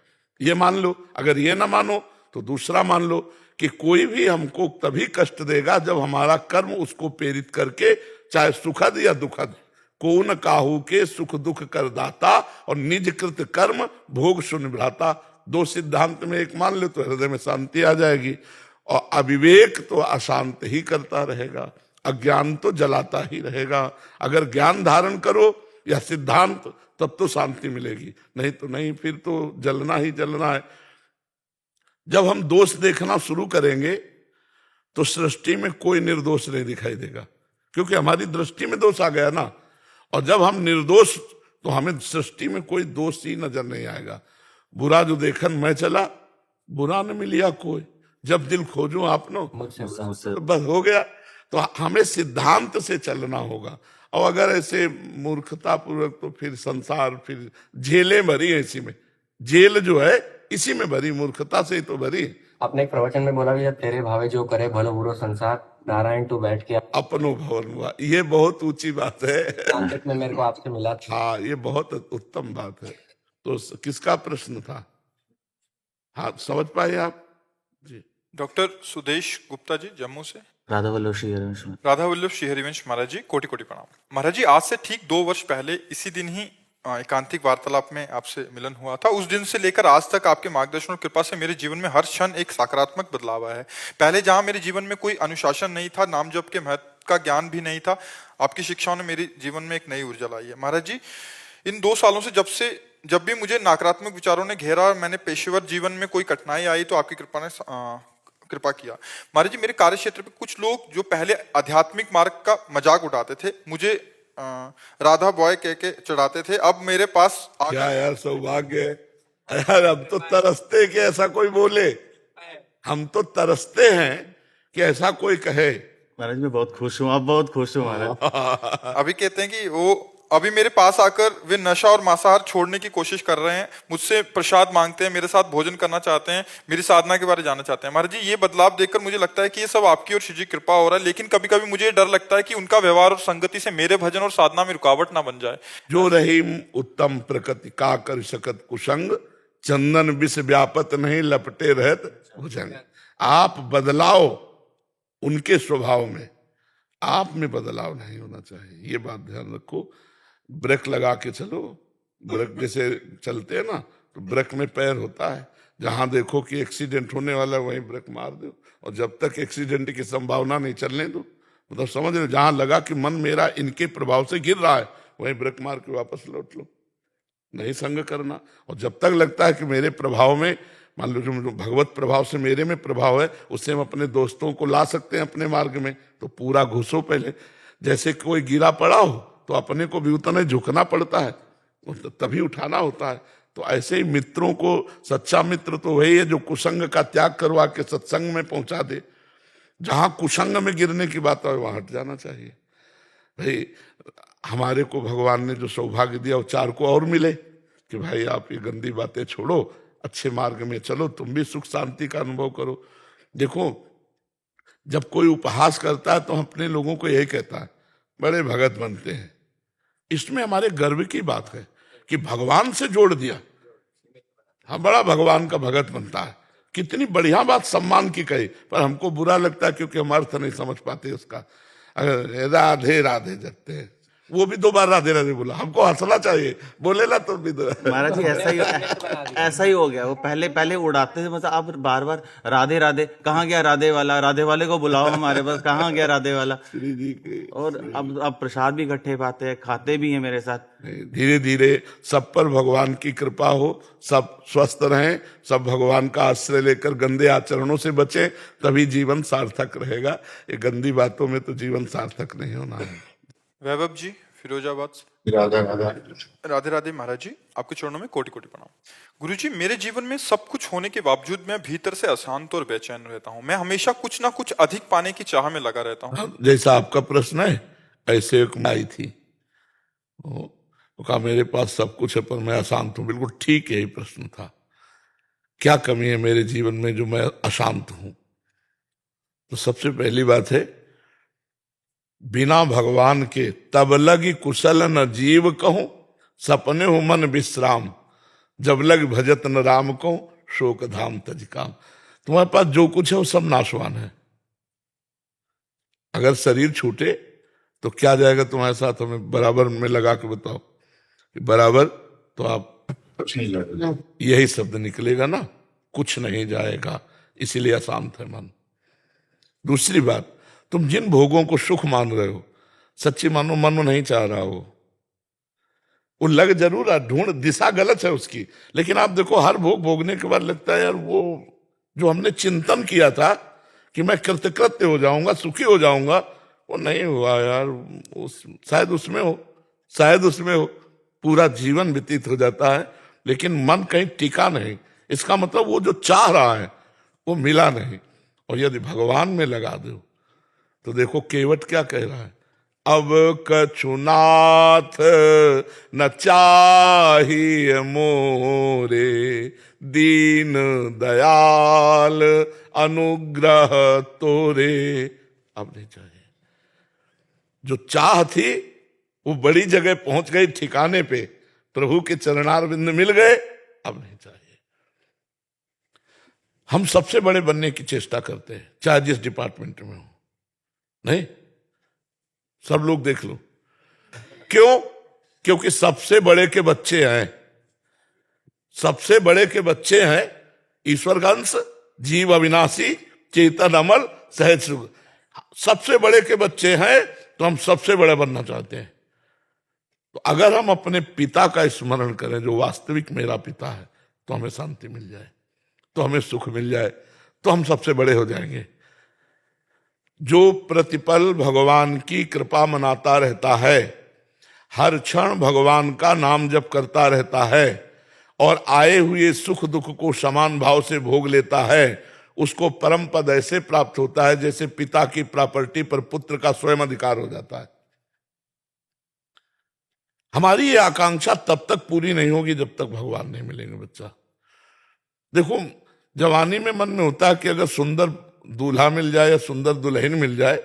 ये मान लो। अगर ये ना मानो तो दूसरा मान लो कि कोई भी हमको तभी कष्ट देगा जब हमारा कर्म उसको प्रेरित करके, चाहे सुखद या दुखद, को न काहू के सुख दुख कर दाता और निज कृत कर्म भोग सुन भ्राता। 2 सिद्धांत में एक मान लो तो हृदय में शांति आ जाएगी। और अविवेक तो अशांत ही करता रहेगा, अज्ञान तो जलाता ही रहेगा। अगर ज्ञान धारण करो या सिद्धांत, तब तो शांति मिलेगी, नहीं तो नहीं, फिर तो जलना ही जलना है। जब हम दोष देखना शुरू करेंगे तो सृष्टि में कोई निर्दोष नहीं दिखाई देगा, क्योंकि हमारी दृष्टि में दोष आ गया ना। और जब हम निर्दोष, तो हमें सृष्टि में कोई दोष ही नजर नहीं आएगा। बुरा जो देखन मैं चला, बुरा न मिलिया कोई, जब दिल खोजूं आपनो तो बस हो गया। तो हमें सिद्धांत से चलना होगा। और अगर ऐसे मूर्खता पूर्वक, तो फिर संसार, फिर जेलें भरी है इसी में। जेल जो है इसी में भरी, मूर्खता से ही तो भरी। आपने एक प्रवचन में बोला भी जब तेरे भावे जो करे भलो बुरो संसार नारायण तू बैठ के अपनो भवन हुआ, ये बहुत ऊंची बात है। नामदेव में मेरे को आपसे मिला था। हाँ, ये बहुत उत्तम बात है। तो किसका प्रश्न था? हाँ, समझ पाए आप जी? डॉक्टर सुदेश गुप्ता जी, जम्मू से। राधा वल्लभ श्री हरिवंश में। राधा वल्लभ श्री हरिवंश महाराज जी, कोटि कोटि प्रणाम। महाराज जी, आज से ठीक 2 वर्ष पहले इसी दिन ही एकांतिक वार्तालाप में आपसे मिलन हुआ था। उस दिन से लेकर आज तक आपके मार्गदर्शन और कृपा से मेरे जीवन में हर क्षण एक सकारात्मक बदलाव आया है। पहले जहां मेरे जीवन में कोई अनुशासन नहीं था, नाम जप के महत्व का ज्ञान भी नहीं था, आपकी शिक्षाओं ने मेरे जीवन में एक नई ऊर्जा लाई है। महाराज जी, इन 2 सालों से जब भी मुझे नकारात्मक विचारों ने घेरा और मैंने पेशेवर जीवन में कोई कठिनाई आई तो आपकी कृपा ने कृपा किया। महाराज जी, मेरे कार्य क्षेत्र पे कुछ लोग जो पहले आध्यात्मिक मार्ग का मजाक उड़ाते थे, मुझे राधा बॉय कह के चढ़ाते थे, अब मेरे पास क्या यार सौभाग्य है यार। हम तो तरसते कि ऐसा कोई बोले, हम तो तरसते हैं कि ऐसा कोई कहे। महाराज मैं बहुत खुश हूँ, आप बहुत खुश हूँ महाराज। अभी कहते हैं कि वो अभी मेरे पास आकर वे नशा और मांसाहार छोड़ने की कोशिश कर रहे हैं, मुझसे प्रसाद मांगते हैं, मेरे साथ भोजन करना चाहते हैं, मेरी साधना के बारे में जानना चाहते हैं। महाराज जी, ये बदलाव देखकर मुझे लगता है कि ये सब आपकी और श्री जी कृपा हो रहा है, लेकिन कभी कभी मुझे डर लगता है कि उनका व्यवहार और संगति से मेरे भजन और साधना में रुकावट ना बन जाए। जो रहीम उत्तम प्रकृति का कर सकत कुसंग, चंदन विष व्यापत नहीं लपटे रहत भुजंग। आप बदलाव उनके स्वभाव में, आप में बदलाव नहीं होना चाहिए, ये बात ध्यान रखो। ब्रेक लगा के चलो, ब्रेक जैसे चलते हैं ना, तो ब्रेक में पैर होता है, जहां देखो कि एक्सीडेंट होने वाला है वहीं ब्रेक मार दो, और जब तक एक्सीडेंट की संभावना नहीं चलने दो, मतलब समझ लो, जहां लगा कि मन मेरा इनके प्रभाव से गिर रहा है वहीं ब्रेक मार के वापस लौट लो, नहीं संग करना। और जब तक लगता है कि मेरे प्रभाव में, मान लो जो भगवत प्रभाव से मेरे में प्रभाव है, उससे हम अपने दोस्तों को ला सकते हैं अपने मार्ग में, तो पूरा घुसो पहले। जैसे कोई गिरा पड़ा हो तो अपने को भी उतना झुकना पड़ता है, तभी उठाना होता है। तो ऐसे ही मित्रों को, सच्चा मित्र तो वही है जो कुसंग का त्याग करवा के सत्संग में पहुंचा दे। जहां कुसंग में गिरने की बात है वहां हट जाना चाहिए। भाई, हमारे को भगवान ने जो सौभाग्य दिया वो 4 को और मिले कि भाई आप ये गंदी बातें छोड़ो, अच्छे मार्ग में चलो, तुम भी सुख शांति का अनुभव करो। देखो, जब कोई उपहास करता है तो अपने लोगों को यही कहता है, बड़े भगत बनते हैं। इसमें हमारे गर्व की बात है कि भगवान से जोड़ दिया, हाँ, बड़ा भगवान का भगत बनता है। कितनी बढ़िया बात सम्मान की कही, पर हमको बुरा लगता है क्योंकि हम अर्थ नहीं समझ पाते उसका। अगर राधे राधे जपते हैं, वो भी 2 बार राधे राधे बोला, हमको हंसना चाहिए, बोले ना तो भी महाराज जी ऐसा ही हो गया। वो पहले उड़ाते थे, मतलब अब बार बार राधे राधे, कहाँ गया राधे वाला, राधे वाले को बुलाओ हमारे पास, कहाँ गया राधे वाला। श्री जी के और अब प्रसाद भी इकट्ठे पाते हैं, खाते भी हैं मेरे साथ। धीरे धीरे सब पर भगवान की कृपा हो, सब स्वस्थ रहें, सब भगवान का आश्रय लेकर गंदे आचरणों से बचें, तभी जीवन सार्थक रहेगा। ये गंदी बातों में तो जीवन सार्थक नहीं होना है। वैभव जी, फिरोजाबाद से। राधा राधा। राधे राधे महाराज जी, आपके चरणों में कोटि कोटि प्रणाम। गुरु जी, मेरे जीवन में सब कुछ होने के बावजूद मैं भीतर से अशांत और बेचैन रहता हूँ। मैं हमेशा कुछ ना कुछ अधिक पाने की चाह में लगा रहता हूँ। जैसा आपका प्रश्न है, ऐसे एक आई थी, वो कहा मेरे पास सब कुछ है पर मैं अशांत हूं। बिल्कुल ठीक यही प्रश्न था, क्या कमी है मेरे जीवन में जो मैं अशांत हूं? तो सबसे पहली बात है, बिना भगवान के तब लगी कुशल न जीव कहूं, सपने हो मन विश्राम, जब लग भजत न राम कहूं, शोक धाम तज काम। तुम्हारे पास जो कुछ है वो सब नाशवान है। अगर शरीर छूटे तो क्या जाएगा तुम्हारे साथ? हमें बराबर में लगा के बताओ कि बराबर, तो आप यही शब्द निकलेगा ना, कुछ नहीं जाएगा, इसीलिए अशांत है मन। दूसरी बात, तुम जिन भोगों को सुख मान रहे हो, सच्ची मानो मन नहीं चाह रहा हो, वो लग जरूर है, ढूंढ, दिशा गलत है उसकी, लेकिन आप देखो हर भोग भोगने के बाद लगता है यार वो जो हमने चिंतन किया था कि मैं कृतकृत्य हो जाऊंगा, सुखी हो जाऊंगा, वो नहीं हुआ यार। शायद उसमें हो, पूरा जीवन व्यतीत हो जाता है, लेकिन मन कहीं टिका नहीं। इसका मतलब वो जो चाह रहा है वो मिला नहीं। और यदि भगवान में लगा दो तो देखो केवट क्या कह रहा है, अब कछुनाथ न चाहिए मोरे, दीन दयाल अनुग्रह तोरे। अब नहीं चाहिए। जो चाह थी वो बड़ी जगह पहुंच गई, ठिकाने पे प्रभु के चरणारविंद मिल गए, अब नहीं चाहिए। हम सबसे बड़े बनने की चेष्टा करते हैं, चाहे जिस डिपार्टमेंट में हो। नहीं, सब लोग देख लो। क्यों? क्योंकि सबसे बड़े के बच्चे हैं, सबसे बड़े के बच्चे हैं ईश्वर का अंश, जीव अविनाशी, चेतन अमल, सहज सुख। सबसे बड़े के बच्चे हैं तो हम सबसे बड़े बनना चाहते हैं। तो अगर हम अपने पिता का स्मरण करें, जो वास्तविक मेरा पिता है, तो हमें शांति मिल जाए, तो हमें सुख मिल जाए, तो हम सबसे बड़े हो जाएंगे। जो प्रतिपल भगवान की कृपा मनाता रहता है, हर क्षण भगवान का नाम जप करता रहता है और आए हुए सुख दुख को समान भाव से भोग लेता है, उसको परम पद ऐसे प्राप्त होता है जैसे पिता की प्रॉपर्टी पर पुत्र का स्वयं अधिकार हो जाता है। हमारी ये आकांक्षा तब तक पूरी नहीं होगी जब तक भगवान नहीं मिलेंगे। बच्चा देखो, जवानी में मन में होता है कि अगर सुंदर दूल्हा मिल जाए या सुंदर दुल्हन मिल जाए,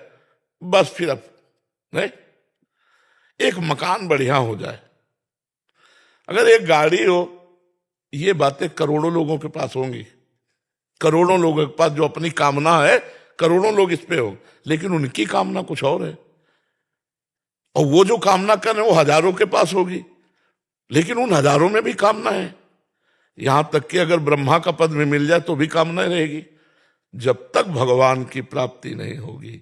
बस फिर अब नहीं, एक मकान बढ़िया हो जाए, अगर एक गाड़ी हो, ये बातें करोड़ों लोगों के पास होंगी। करोड़ों लोगों के पास जो अपनी कामना है, करोड़ों लोग इस पे हो, लेकिन उनकी कामना कुछ और है। और वो जो कामना कर रहे हैं वो हजारों के पास होगी, लेकिन उन हजारों में भी कामना है। यहां तक कि अगर ब्रह्मा का पद में मिल जाए तो भी कामना रहेगी। जब तक भगवान की प्राप्ति नहीं होगी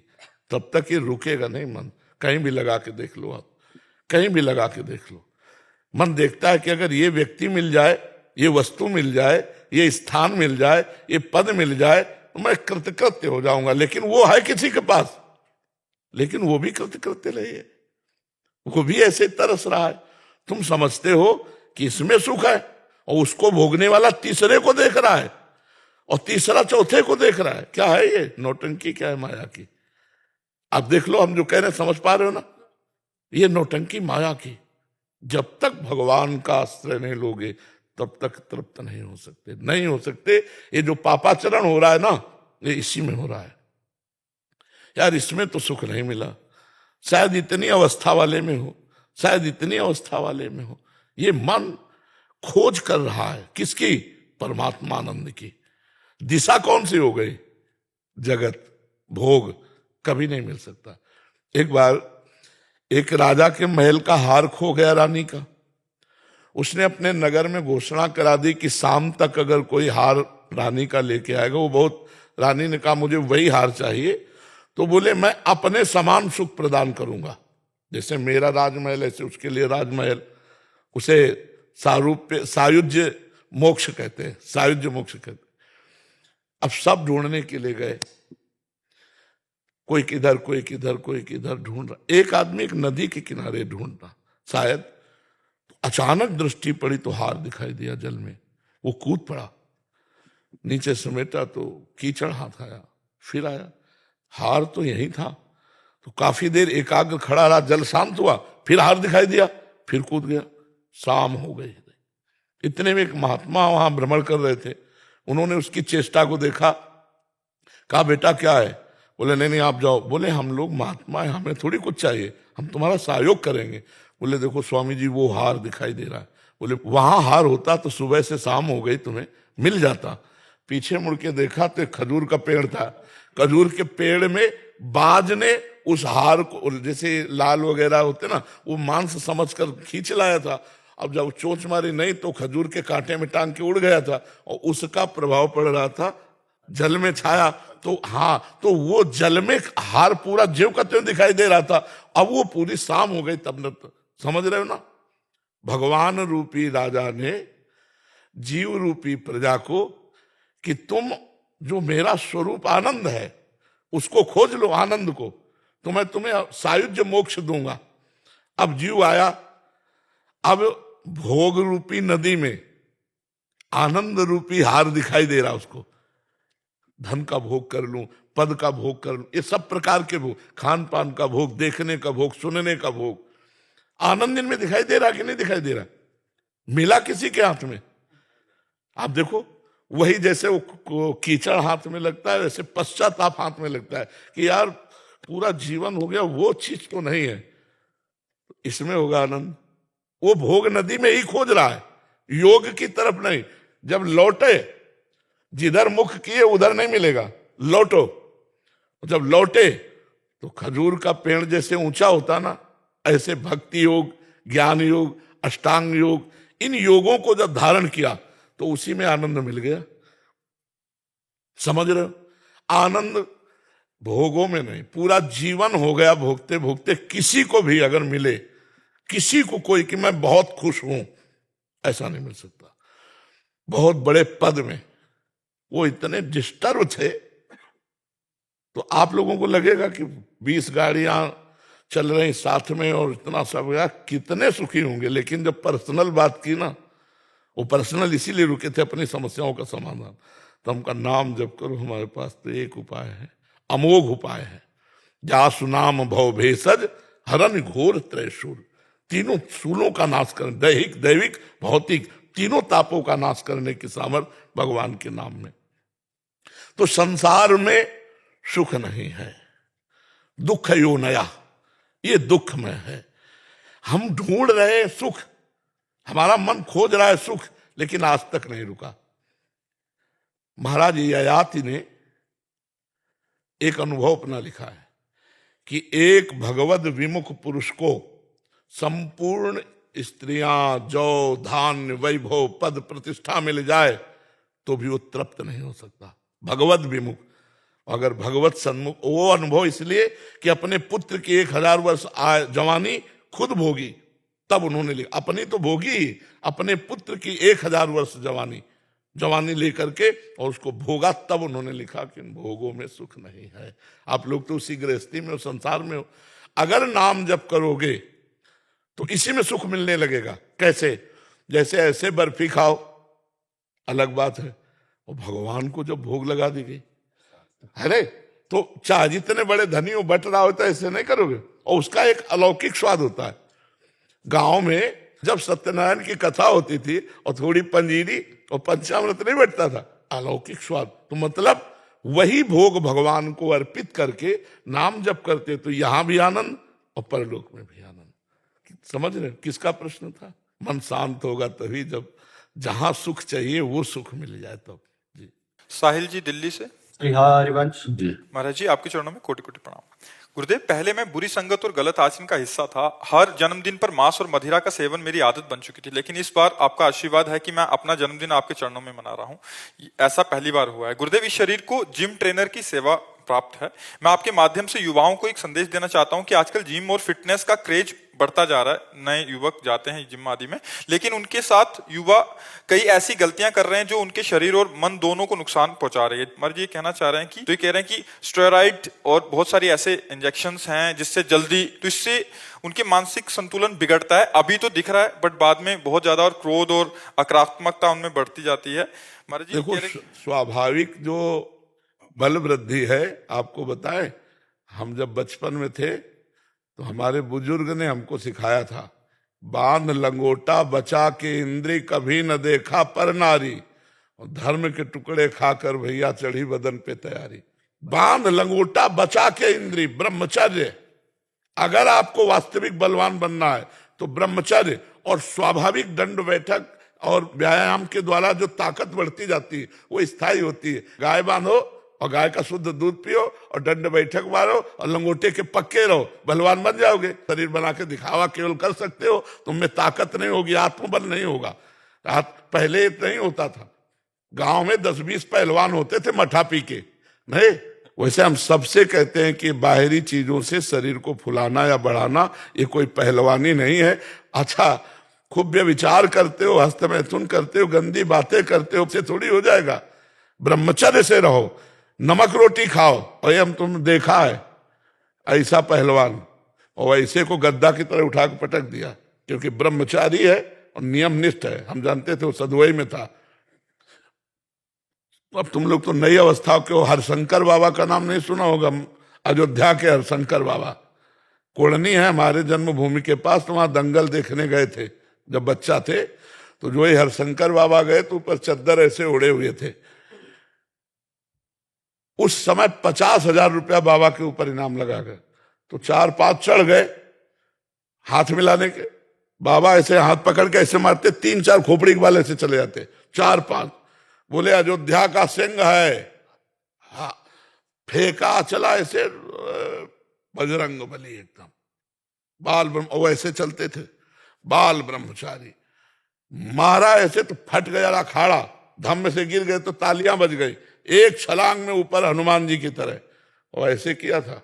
तब तक ये रुकेगा नहीं मन। कहीं भी लगा के देख लो आप, कहीं भी लगा के देख लो, मन देखता है कि अगर ये व्यक्ति मिल जाए, ये वस्तु मिल जाए, ये स्थान मिल जाए, ये पद मिल जाए, तो मैं कृतकृत्य हो जाऊंगा। लेकिन वो है किसी के पास, लेकिन वो भी कृतकृत्य नहीं है, वो भी ऐसे तरस रहा है। तुम समझते हो कि इसमें सुख है और उसको भोगने वाला तीसरे को देख रहा है और तीसरा चौथे को देख रहा है। क्या है ये नौटंकी, क्या है माया की? आप देख लो, हम जो कह रहे हैं समझ पा रहे हो ना? ये नौटंकी माया की। जब तक भगवान का आश्रय नहीं लोगे तब तक तृप्त नहीं हो सकते, नहीं हो सकते। ये जो पापाचरण हो रहा है ना, ये इसी में हो रहा है। यार इसमें तो सुख नहीं मिला, शायद इतनी अवस्था वाले में हो, शायद इतनी अवस्था वाले में हो। ये मन खोज कर रहा है किसकी? परमात्मा आनंद की। दिशा कौन सी हो गई? जगत, भोग, कभी नहीं मिल सकता। एक बार एक राजा के महल का हार खो गया रानी का। उसने अपने नगर में घोषणा करा दी कि शाम तक अगर कोई हार रानी का लेके आएगा, वो बहुत, रानी ने कहा मुझे वही हार चाहिए, तो बोले मैं अपने समान सुख प्रदान करूंगा। जैसे मेरा राजमहल ऐसे उसके लिए राजमहल। उसे सारूप्य, सायुज्य मोक्ष कहते हैं, सायुज्य मोक्ष कहते हैं। अब सब ढूंढने के लिए गए, कोई किधर, कोई किधर, कोई किधर ढूंढ रहा। एक आदमी एक नदी के किनारे ढूंढ रहा, शायद अचानक दृष्टि पड़ी तो हार दिखाई दिया जल में। वो कूद पड़ा, नीचे समेटा तो कीचड़ हाथ आया, फिर आया, हार तो यही था। तो काफी देर एकाग्र खड़ा रहा, जल शांत हुआ, फिर हार दिखाई दिया, फिर कूद गया। शाम हो गई। इतने में एक महात्मा वहां भ्रमण कर रहे थे, उन्होंने उसकी चेष्टा को देखा, कहा बेटा क्या है? बोले नहीं नहीं आप जाओ। बोले हम लोग महात्मा है, हमें थोड़ी कुछ चाहिए, हम तुम्हारा सहयोग करेंगे। बोले देखो स्वामी जी वो हार दिखाई दे रहा है। बोले वहां हार होता तो सुबह से शाम हो गई तुम्हें मिल जाता। पीछे मुड़ के देखा तो खजूर का पेड़ था, खजूर के पेड़ में बाज ने उस हार को, जैसे लाल वगैरह होते ना, वो मांस समझकर खींच लाया था। अब जब चोंच मारी नहीं तो खजूर के कांटे में टांग के उड़ गया था और उसका प्रभाव पड़ रहा था, जल में छाया। तो हाँ, तो वो जल में हार पूरा ज्यों का त्यों दिखाई दे रहा था। अब वो पूरी शाम हो गई तब न, समझ रहे हो ना? भगवान रूपी राजा ने जीव रूपी प्रजा को कि तुम जो मेरा स्वरूप आनंद है उसको खोज लो, आनंद को, तो मैं तुम्हें सायुज्य मोक्ष दूंगा। अब जीव आया, अब भोग रूपी नदी में आनंद रूपी हार दिखाई दे रहा उसको। धन का भोग कर लूं, पद का भोग कर लूं, ये सब प्रकार के भोग, खान पान का भोग, देखने का भोग, सुनने का भोग, आनंद इनमें दिखाई दे रहा कि नहीं दिखाई दे रहा? मिला किसी के हाथ में? आप देखो, वही जैसे वो कीचड़ हाथ में लगता है, वैसे पश्चाताप हाथ में लगता है कि यार पूरा जीवन हो गया, वो चीज तो नहीं है, इसमें होगा आनंद। वो भोग नदी में ही खोज रहा है, योग की तरफ नहीं। जब लौटे, जिधर मुख किए उधर नहीं मिलेगा, लौटो। जब लौटे तो खजूर का पेड़ जैसे ऊंचा होता ना, ऐसे भक्ति योग, ज्ञान योग, अष्टांग योग, इन योगों को जब धारण किया तो उसी में आनंद मिल गया। समझ रहे हो? आनंद भोगों में नहीं, पूरा जीवन हो गया भोगते भोगते। किसी को भी अगर मिले, किसी को कोई कि मैं बहुत खुश हूं, ऐसा नहीं मिल सकता। बहुत बड़े पद में वो इतने डिस्टर्ब थे, तो आप लोगों को लगेगा कि 20 गाड़ियां चल रही साथ में और इतना सब, यार कितने सुखी होंगे। लेकिन जब पर्सनल बात की ना, वो पर्सनल इसीलिए रुके थे अपनी समस्याओं का समाधान। तो हमका नाम जप करो, हमारे पास तो एक उपाय है, अमोघ उपाय है। जासु नाम भव भेषज हरन घोर त्रैशूल, तीनों शूलों का नाश करने, दैहिक, दैविक, भौतिक, तीनों तापों का नाश करने की सामर्थ्य भगवान के नाम में। तो संसार में सुख नहीं है, दुख यो नया, ये दुख में है। हम ढूंढ रहे हैं सुख, हमारा मन खोज रहा है सुख, लेकिन आज तक नहीं रुका। महाराज ययाति ने एक अनुभव अपना लिखा है कि एक भगवद विमुख पुरुष को संपूर्ण स्त्रियां, जौ, धान्य, वैभव, पद, प्रतिष्ठा मिल जाए तो भी वो तृप्त नहीं हो सकता। भगवद विमुख, अगर भगवत सन्मुख, वो अनुभव इसलिए कि अपने पुत्र की 1000 वर्ष जवानी खुद भोगी, तब उन्होंने लिखा। अपनी तो भोगी ही, अपने पुत्र की 1000 वर्ष जवानी लेकर के और उसको भोगा, तब उन्होंने लिखा कि इन भोगों में सुख नहीं है। आप लोग तो उसी गृहस्थी में हो, संसार में हो। अगर नाम जप करोगे तो इसी में सुख मिलने लगेगा। कैसे? जैसे ऐसे बर्फी खाओ, अलग बात है, और भगवान को जब भोग लगा दी गई, अरे तो चाहे जितने बड़े धनी हो, बट रहा होता है, ऐसे नहीं करोगे। और उसका एक अलौकिक स्वाद होता है। गांव में जब सत्यनारायण की कथा होती थी और थोड़ी पंजीरी और पंचामृत नहीं बैठता था, अलौकिक स्वाद। तो मतलब वही भोग भगवान को अर्पित करके नाम जप करते तो यहां भी आनंद और परलोक में भी आनंद। समझ रहे? किसका प्रश्न था? मन शांत होगा तभी, जब जहां सुख चाहिए वो सुख मिल जाए तब। जी साहिल जी दिल्ली से। हरिवंश जी महाराज जी, आपके चरणों में कोटि कोटि प्रणाम। गुरुदेव, पहले मैं बुरी संगत और गलत आचरण का हिस्सा था। हर जन्मदिन पर मांस और मदिरा का सेवन मेरी आदत बन चुकी थी, लेकिन इस बार आपका आशीर्वाद है कि मैं अपना जन्मदिन आपके चरणों में मना रहा हूँ। ऐसा पहली बार हुआ है। गुरुदेव, इस शरीर को जिम ट्रेनर की सेवा प्राप्त है। मैं आपके माध्यम से युवाओं को एक संदेश देना चाहता हूं कि आजकल जिम और फिटनेस का क्रेज बढ़ता जा रहा है। नए युवक जाते हैं जिम आदि में, लेकिन उनके साथ युवा कई ऐसी गलतियां कर रहे हैं जो उनके शरीर और मन दोनों को नुकसान पहुंचा रही है। मर्ज ये कहना चाह रहे हैं कि, तो ये कह रहे हैं कि स्टेरॉइड और बहुत सारी ऐसे इंजेक्शंस हैं जिससे जल्दी, तो इससे उनके मानसिक संतुलन बिगड़ता है। अभी तो दिख रहा है, बट बाद में बहुत ज्यादा और क्रोध और आक्रामकता उनमें बढ़ती जाती है। महाराज जी देखो, स्वाभाविक जो बल वृद्धि है, आपको बताएं, हम जब बचपन में थे तो हमारे बुजुर्ग ने हमको सिखाया था, बांध लंगोटा बचा के इंद्री, कभी न देखा पर नारी, और धर्म के टुकड़े खाकर भैया चढ़ी बदन पे तैयारी। बांध लंगोटा बचा के इंद्री, ब्रह्मचर्य। अगर आपको वास्तविक बलवान बनना है तो ब्रह्मचर्य और स्वाभाविक दंड बैठक और व्यायाम के द्वारा जो ताकत बढ़ती जाती है वो स्थायी होती है। गाय बांधो और गाय का शुद्ध दूध पियो और दंड बैठक मारो और लंगोटे के पक्के रहो, बलवान बन जाओगे। शरीर बना के दिखावा केवल कर सकते हो, तुम में ताकत नहीं होगी, आत्मबल नहीं होगा। पहले नहीं होता था, गांव में 10-20 पहलवान होते थे मठा पी के, नहीं। वैसे हम सबसे कहते हैं कि बाहरी चीजों से शरीर को फुलाना या बढ़ाना ये कोई पहलवानी नहीं है। अच्छा, खूब विचार करते हो, हस्त मैथुन करते हो, गंदी बातें करते हो, से थोड़ी हो जाएगा। ब्रह्मचर्य से रहो, नमक रोटी खाओ। और हम तुम देखा है ऐसा पहलवान, और ऐसे को गद्दा की तरह उठा के पटक दिया, क्योंकि ब्रह्मचारी है और नियम निष्ठ है। हम जानते थे वो सदुवई में था। अब तुम लोग तो नई अवस्था के हो, हरशंकर बाबा का नाम नहीं सुना होगा। अयोध्या के हरशंकर बाबा कोड़नी है हमारे जन्मभूमि के पास, तो वहां दंगल देखने गए थे जब बच्चा थे। तो जो ये हरशंकर बाबा गए तो ऊपर चद्दर ऐसे उड़े हुए थे। उस समय 50,000 रुपया बाबा के ऊपर इनाम लगा गए। तो 4-5 चढ़ गए हाथ मिलाने के। बाबा ऐसे हाथ पकड़ के ऐसे मारते, 3-4 खोपड़ी के बाल ऐसे चले जाते। 4-5 बोले अयोध्या का सिंह है। हाँ, फेंका चला ऐसे बजरंग बली एकदम। बाल ब्रह्म वो ऐसे चलते थे, बाल ब्रह्मचारी। मारा ऐसे तो फट गया अखाड़ा, धम्म से गिर गए तो तालियां बज गई। एक छलांग में ऊपर हनुमान जी की तरह, और ऐसे किया था।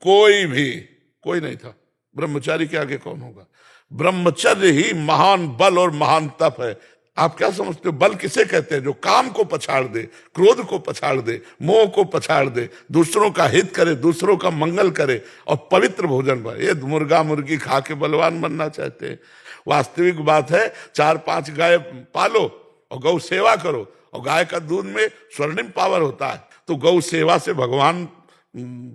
कोई नहीं था। ब्रह्मचारी के आगे कौन होगा? ब्रह्मचर्य ही महान बल और महान तप है। आप क्या समझते हो बल किसे कहते हैं? जो काम को पछाड़ दे, क्रोध को पछाड़ दे, मोह को पछाड़ दे, दूसरों का हित करे, दूसरों का मंगल करे और पवित्र भोजन पर। ये मुर्गा मुर्गी खा के बलवान बनना चाहते हैं। वास्तविक बात है 4-5 गाय पालो और गौ सेवा करो, और गाय का दूध में स्वर्णिम पावर होता है। तो गौ सेवा से भगवान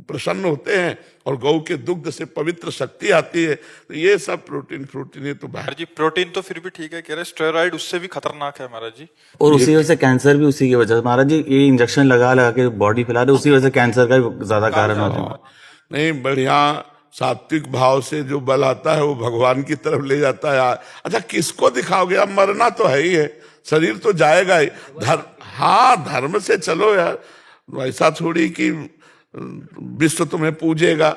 प्रसन्न होते हैं और गौ के दुग्ध से पवित्र शक्ति आती है। तो ये सब प्रोटीन ये तो महाराज जी प्रोटीन तो फिर भी ठीक है, कह रहे स्टेरॉइड उससे भी खतरनाक है महाराज जी। और उसी वजह से कैंसर भी उसी की वजह से महाराज जी, ये इंजेक्शन लगा के बॉडी फैला रहे, उसी वजह से कैंसर का भी ज्यादा कारण होता है। नहीं, बढ़िया सात्विक भाव से जो बल आता है वो भगवान की तरफ ले जाता है। अच्छा, किसको दिखाओगे? अब मरना तो है ही है, शरीर तो जाएगा ही। धर्म से चलो यार, ऐसा थोड़ी कि विश्व तुम्हें पूजेगा।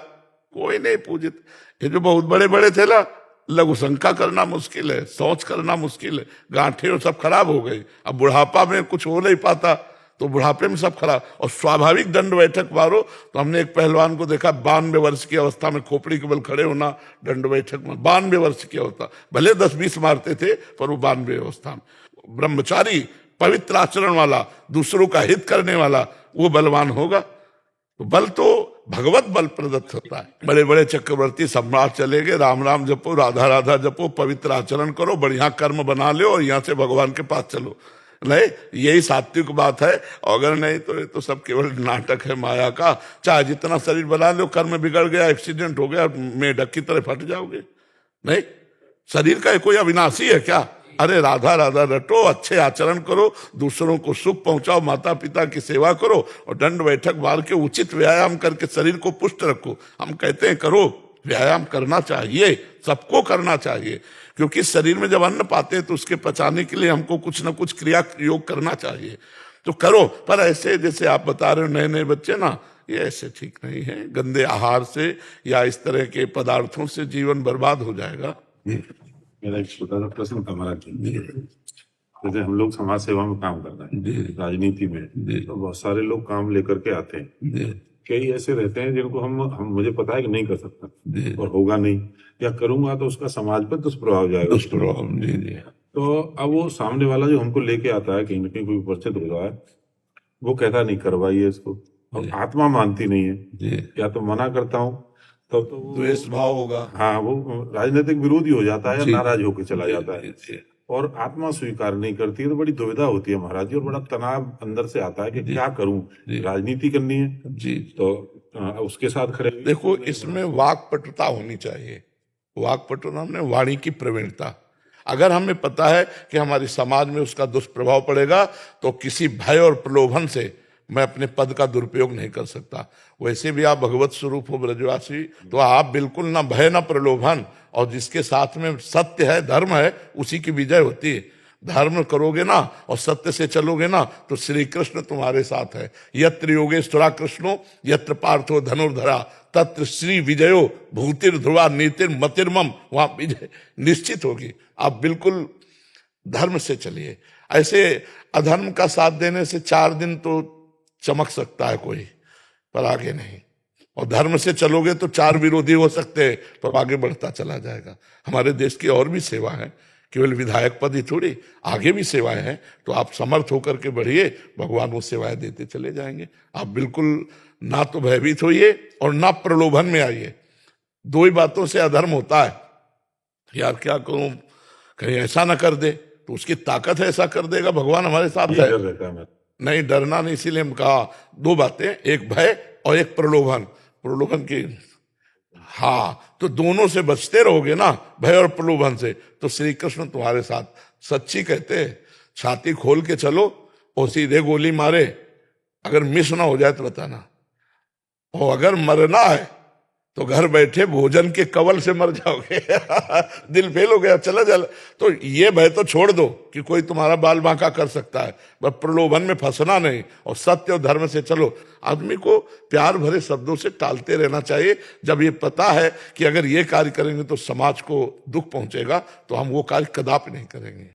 कोई नहीं पूजित। ये जो बहुत बड़े बड़े थे ना, लघु शंका करना मुश्किल है, सोच करना मुश्किल है। गांठें और सब खराब हो गई। अब बुढ़ापा में कुछ हो नहीं पाता, तो बुढ़ापे में सब खराब। और स्वाभाविक दंड बैठक मारो तो हमने एक पहलवान को देखा 92 वर्ष की अवस्था में खोपड़ी के बल खड़े होना दंड बैठक में। 92 वर्ष की अवस्था, भले 10-20 मारते थे पर वो 92 अवस्था में। ब्रह्मचारी, पवित्र आचरण वाला, दूसरों का हित करने वाला, वो बलवान होगा। तो बल तो भगवत बल प्रदत्त होता है। बड़े बड़े चक्रवर्ती सम्राट चले गए, राम राम जपो, राधा राधा जपो, पवित्र आचरण करो, बढ़िया कर्म बना लो और यहाँ से भगवान के पास चलो। नहीं, यही सात्विक बात है। अगर नहीं तो ये तो सब केवल नाटक है माया का। चाहे जितना शरीर बना लो, कर्म बिगड़ गया, एक्सीडेंट हो गया, मेढक की तरह फट जाओगे। नहीं, शरीर का कोई अविनाशी है क्या? अरे राधा राधा रटो, अच्छे आचरण करो, दूसरों को सुख पहुंचाओ, माता पिता की सेवा करो और दंड बैठक मार के उचित व्यायाम करके शरीर को पुष्ट रखो। हम कहते हैं करो, व्यायाम करना चाहिए, सबको करना चाहिए, क्योंकि शरीर में जब अन्न पाते हैं तो उसके पचाने के लिए हमको कुछ ना कुछ क्रिया योग करना चाहिए। तो करो, पर ऐसे जैसे आप बता रहे हो नए नए बच्चे ना, ये ऐसे ठीक नहीं है। गंदे आहार से या इस तरह के पदार्थों से जीवन बर्बाद हो जाएगा। मेरा एक छोटा सा प्रश्न था महाराज जी। जैसे हम लोग समाज सेवा में काम करते हैं, राजनीति में, तो बहुत सारे लोग काम लेकर के आते हैं। कई ऐसे रहते हैं जिनको हम मुझे पता है कि नहीं कर सकता और होगा नहीं, या करूंगा तो उसका समाज पर दुष्प्रभाव जाएगा। तो अब वो सामने वाला जो हमको लेके आता है, कहीं ना कहीं कोई उपस्थित हो रहा है, वो कहता नहीं करवाइए इसको, और आत्मा मानती नहीं है, या तो मना करता हूँ तब तो द्वेष भाव होगा। हाँ, वो राजनीतिक विरोधी हो जाता है, नाराज होकर चला जाता है, और आत्मा स्वीकार नहीं करती है। तो बड़ी दुविधा होती है महाराज जी, और बड़ा तनाव अंदर से आता है कि क्या करूं, राजनीति करनी है जी, तो उसके साथ खड़े। देखो, इसमें वाक्पटुता होनी चाहिए। वाक्पटुता में वाणी की प्रवीणता। अगर हमें पता है कि हमारे समाज में उसका दुष्प्रभाव पड़ेगा, तो किसी भय और प्रलोभन से मैं अपने पद का दुरुपयोग नहीं कर सकता। वैसे भी आप भगवत स्वरूप हो ब्रजवासी, तो आप बिल्कुल ना भय ना प्रलोभन, और जिसके साथ में सत्य है, धर्म है, उसी की विजय होती है। धर्म करोगे ना और सत्य से चलोगे ना, तो श्री कृष्ण तुम्हारे साथ है। यत्र योगेश्वरा कृष्णो यत्र पार्थो धनुर्धरा तत्र श्री विजयो भूतिर ध्रुवा नीतिर मतिर्मम, वहां विजय निश्चित होगी। आप बिल्कुल धर्म से चलिए। ऐसे अधर्म का साथ देने से 4 दिन तो चमक सकता है कोई, पर आगे नहीं। और धर्म से चलोगे तो 4 विरोधी हो सकते हैं, तो आगे बढ़ता चला जाएगा। हमारे देश की और भी सेवा है, केवल विधायक पद ही थोड़ी, आगे भी सेवाएं हैं। तो आप समर्थ होकर के बढ़िए, भगवान वो सेवाएं देते चले जाएंगे। आप बिल्कुल ना तो भयभीत होइए और ना प्रलोभन में आइए। 2 ही बातों से अधर्म होता है। यार क्या करूं, कहीं ऐसा ना कर दे, तो उसकी ताकत है ऐसा कर देगा, भगवान हमारे साथ है। नहीं, डरना नहीं, इसीलिए हम कहा दो बातें, एक भय और एक प्रलोभन। प्रलोभन की, हाँ, तो दोनों से बचते रहोगे ना, भय और प्रलोभन से, तो श्री कृष्ण तुम्हारे साथ। सच्ची कहते हैं, छाती खोल के चलो और सीधे गोली मारे, अगर मिस ना हो जाए तो बताना, और अगर मरना है तो घर बैठे भोजन के कवल से मर जाओगे। दिल फेल हो गया, चला चल। तो ये भय तो छोड़ दो कि कोई तुम्हारा बाल बांका कर सकता है, बस प्रलोभन में फंसना नहीं, और सत्य और धर्म से चलो। आदमी को प्यार भरे शब्दों से टालते रहना चाहिए। जब ये पता है कि अगर ये कार्य करेंगे तो समाज को दुख पहुंचेगा, तो हम वो कार्य कदापि नहीं करेंगे।